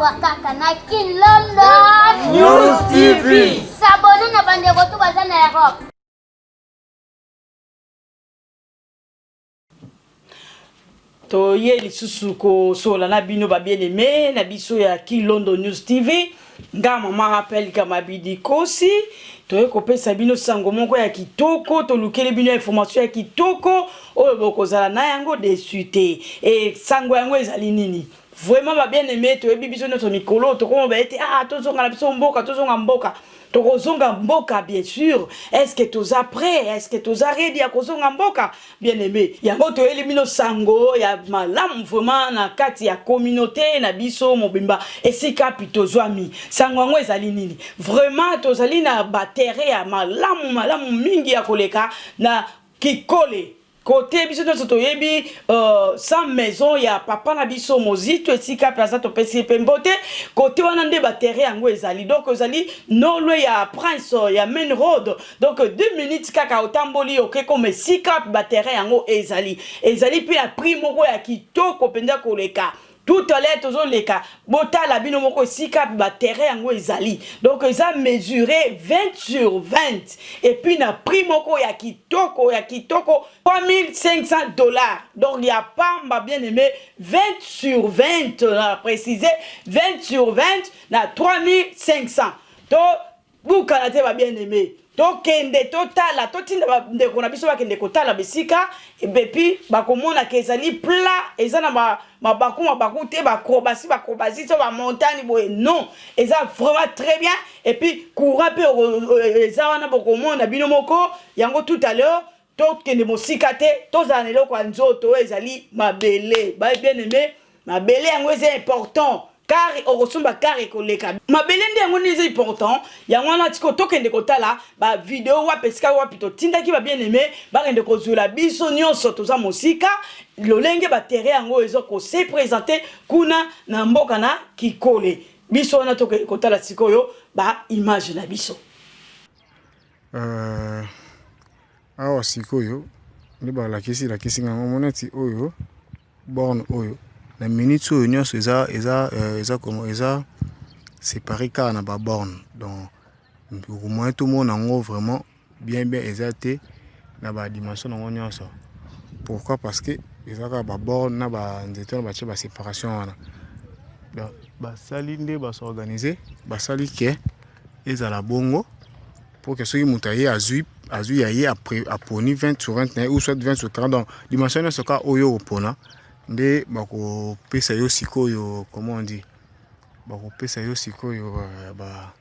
wakaka na King London News TV. S'abonner na bandeko tu baza na Europe. To ye lisusu ko sola na bino ba bien aimé na biso ya King London News TV. Nga mama rappelle kama bidi kosi to ye kopesa bino sango moko ya kitoko to lukele bino information ya kitoko oyo bokozala na yango desute et sango yango ezali nini. Vraiment ba bien aimé to yebi biso notre mikolo to ko ba ete tozonga na biso mboka tozonga mboka to kozonga mboka bien sûr. Est-ce que toza prêt? Est-ce que toza ready ya kozonga mboka bien aimé? Yango to yeli bino sango ya malamu vraiment na kati ya communauté na biso mobimba esika pitozwami. Sango yango ezali nini? Vraiment tozali na batere ya malamu mingi ya koleka na kikole. Côté biso to yebi sans maison ya papa na biso mozito esika plaza to pesi pembote côté wana nde batere yango ezali donc ezali no loin ya Prince ya Main Road donc 2 minutes kaka otamboli oke comme esika batere yango ezali pe ya prix moko ya kitoko penda koleka. Tout à l'heure, toujours les cas. Bota la bino moko sika ba terrain yango ezali. Donc ils ont mesuré 20 sur 20. Et puis na prix moko ya kitoko $3,500. Donc il y a pas m'a bien aimé 20 sur 20 on a précisé 20 sur 20 na 3,500. Donc vous kanate va bien aimé. Donc kende totala totinda ndeko na biso bakende kotala besika et puis bakomona ke ezali plat ezana mabaku te bakrobasi so ba montagne boye non eza vraiment très bien et puis courant pe eza wana bokomona bino moko yango tout à l'heure to kende mosika te tozana eloko nzoto ezali mabele ba bien aimé mabele yango c'est important. Car orosumba car ekoleka mabele ndi yango ni important yango na tiko tokende kotala ba vidéo wa pesika wa pito tindaki ba bien aimé ba kende kozula biso nyonso toza mosika lolenge ba terre yango ezo ko se présenter kuna na mboka na kikole biso na tokende kotala sikoyo ba image na biso awa sikoyo ni ba la kisi ngamo moneti oyo borne oyo la minute oyo nyonso eza comme eza séparé car na ba borne donc au moins tout le monde en vraiment bien exacté na ba dimension na nyonso. Pourquoi? Parce que eza ka ba borne na ba nzeto na ba tia ba séparation wana donc ba sali nde ba s'organiser ba sali ke ezala bongo pour que ceux qui mutaye azui yaye après aponi 20 sur 20 ou soit 20 sur 30 donc dimension na soka oyo opona nde bako pesa yo sikoyo comment on dit bako pesa yo sikoyo ba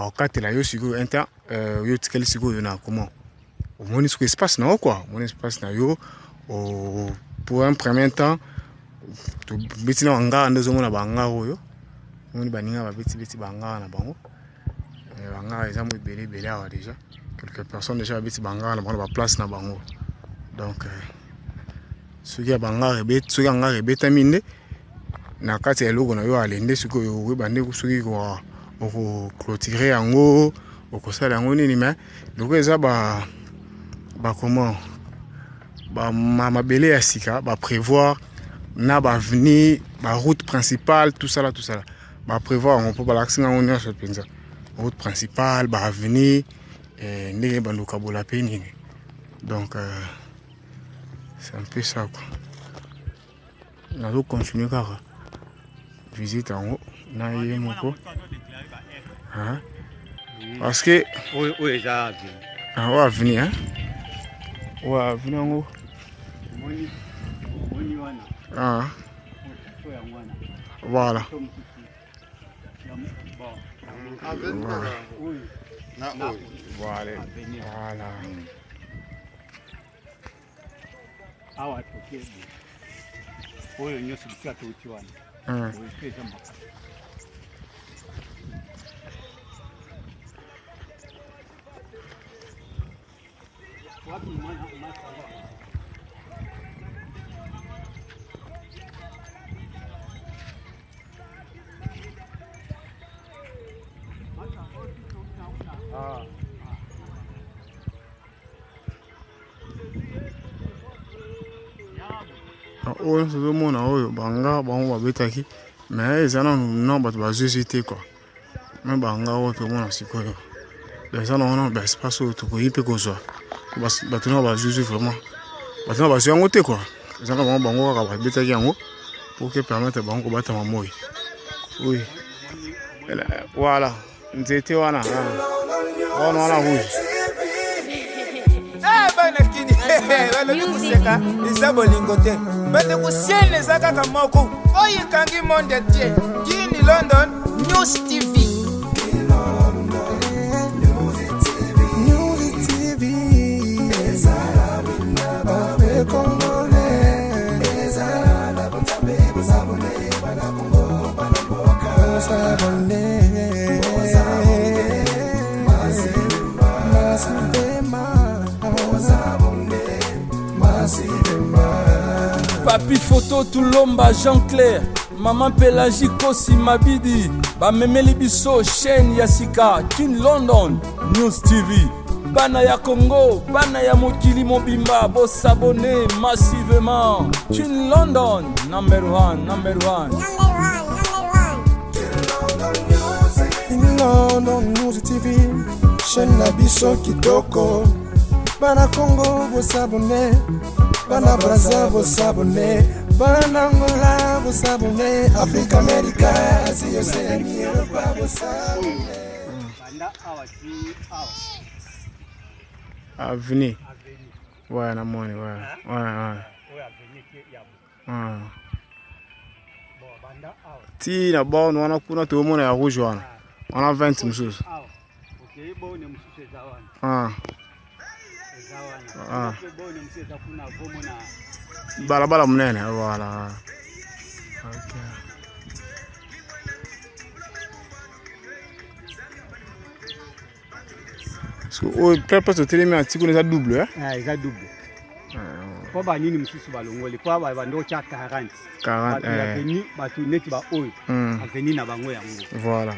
okatela yo sikoyo inter yo tikali sikoyo na comment au moins ce espace na quoi mon espace na yo pour un premier temps to betina nga ndezo mona banga oyo moni baninga ba beti banga na bango banga eza mo belé awa déjà quelques personnes déjà beti banga na ba place na bango donc ceux qui ont rebeta mine na kati ya logo na yo alende siko yo bande kusuki ko clôturer yango okosala yango nini mais donc eza ba comment ba mabele ya sika ba prévoir na ba avenir ba route principale tout ça ba prévoir on peut ba l'accès on y a sur penza route principale ba avenir ndenge banduka bola pe nini donc c'est un peu ça quoi. On va continuer car visite en haut. Naïe moko. Hein? Parce que Où est ça? on va venir hein. On va venir en haut. Ah. Voilà. Voilà. Awa tokebe oyo nyonso bisika toutiwana oipeza makasi wapi mwana oyo tozomona oyo banga bango babetaki mais ils non bato bazuzite quoi mais banga ope mona sikoyo les gens non ba espace to ko yipe ko zo bato no bazuzu vraiment bato no bazu yango te quoi les gens bango bango ka ba beta yango pour que permettre bango bata mamoi oui voilà nzete wana wana rouge banakini balobi kuseka eza bolingo te bate kusiene eza kaka moko oyikangi monde entier kini London News TV Papi photo Tulomba Jean-Claire Maman Pélagie Kosi Mabidi Bamemeli biso chaîne Yasika Kin London News TV Bana ya Congo Bana ya Mokili Mobimba Bo s'abonner massivement Kin London number one Kin London News TV chaîne na biso kitoko Bana Congo bo s'abonner Bana Brazza bo s'abonner Bana Angola bo s'abonner Afrique America Asie Océanie Europa bo s'abonner Avenue ouais na moni ouais ti na bon wana kuna to mona ya rouge wana wana 20 msusu okay bo ne msusu za wana balabala munene voilà okay so o purpose to tell me atiko ne za double eza double kwa ba nini msusu balongole kwa ba ndo cha 40 veni batu neti ba oyo aveni na bango yango voilà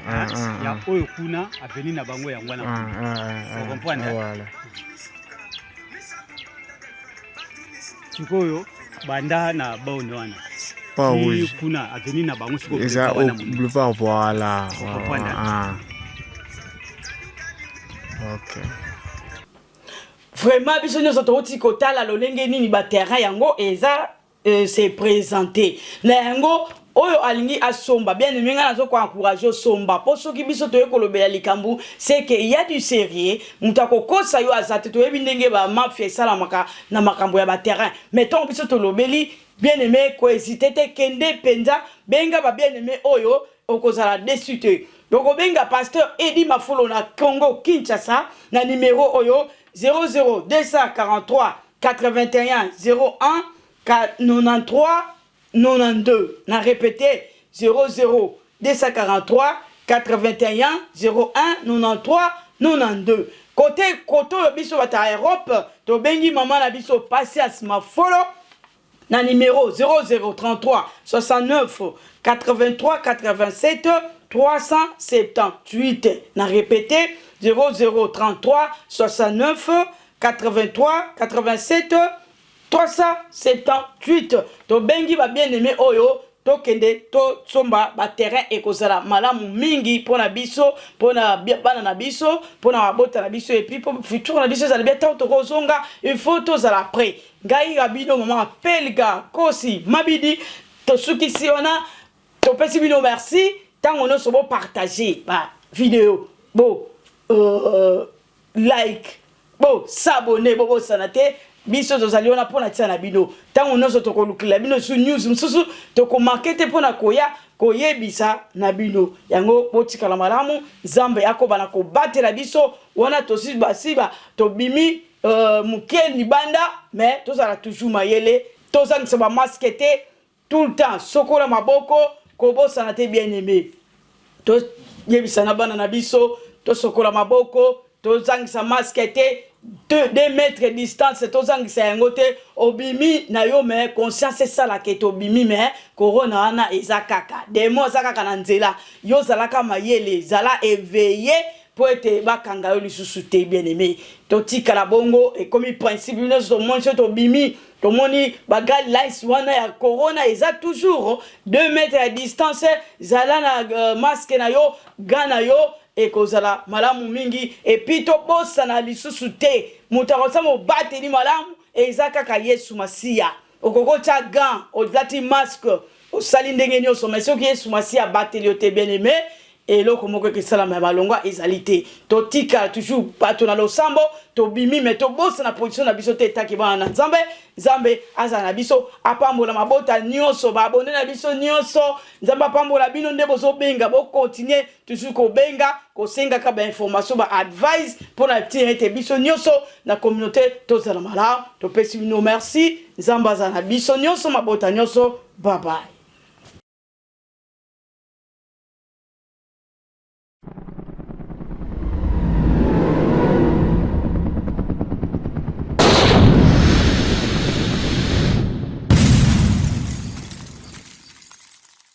ya oyo kuna aveni na bango yango na vous comprenez voilà sikoyo banda na baono wana pas rouge kuna aveni na bango sikoyo eza au boulevard voilà okay vraiment biso nyonso toti kotala lolenge nini ba terrain yango eza c'est présenté na yango oyo alingi asomba bien aimé nga nazo ko encourager somba po soki biso toye kolobela likambu c'est que il y a du sérieux mutako kosa yo azate to yebi ndenge ba mafia sala maka na makambo ya ba terrain mettons biso to lobeli bien aimé ko hésiter te kende penza benga ba bien aimé oyo okozala dessus te donc benga pasteur Edi Mafolo na Congo Kinshasa na numéro oyo 00243 81 01 93 92. Na répété 00243 81 01 93 92. Côté biso bata Europe, to bengi maman na biso Patience Mafolo na numéro 0033 69 83 87 378. Na répété 0033 69 83 87 378. To bengi ba bien aimé oyo to kende to somba ba terrain ekozala malamu mingi pona biso pona bana na biso pona bota na biso et puis pour futur na biso za bien to kozonga il faut to za la près ngai rabino maman pelga kosi mabidi to sukisi ona to pesi bino merci tango no sobo partager ba vidéo bo like bo s'abonner bo sanate biso tozali ona pona tia na bino tango noso tokolukila bino su news msusu tokomarkete pona koyebisa na bino yango botikala malamu Nzambe akobana kobatela biso wana tosi basiba tobimi mukeni libanda mais tozala toujours mayele tozangisa ba maskete tout le temps sokola maboko kobosana te bien aimé to yebisa na bana na biso to sokola maboko tozangisa maskete 2 mètres distance tozangisa yango te obimi na yo me conscience sala ke to bimi me corona wana ezakaka demo ezakaka na nzela yo zalaka mayele zala éveillé po ete bakanga yo lisusu te bien aimé totikala bongo et comme principe nyonso tomonisi tobimi tomoni baguidelines wana ya corona eza toujours 2 mètres à distance zala na masque na yo gant na yo ekozala malamu mingi epi tobosana lisusu te moto akosala mobateli malamu eza kaka Yesu Masiya okokotya gant olati masque osali ndenge nyonso mais soki Yesu Masiya abateli yo te bien aimé eloko moko ekesalama ya malongwa ezali te totika toujours bato na losambo tobimi me tobosa na position na biso te etaki bana na nzambe nzambe azala na biso apambola mabota nyonso baabone na biso nyonso nzambe apambola bino nde bozobenga bokontinue toujours kobenga kosengaka bainformation baadvice mpona tina ete biso nyonso na communauté tozala malamu topesi bino merci nzambe azala na biso nyonso mabota nyonso babai.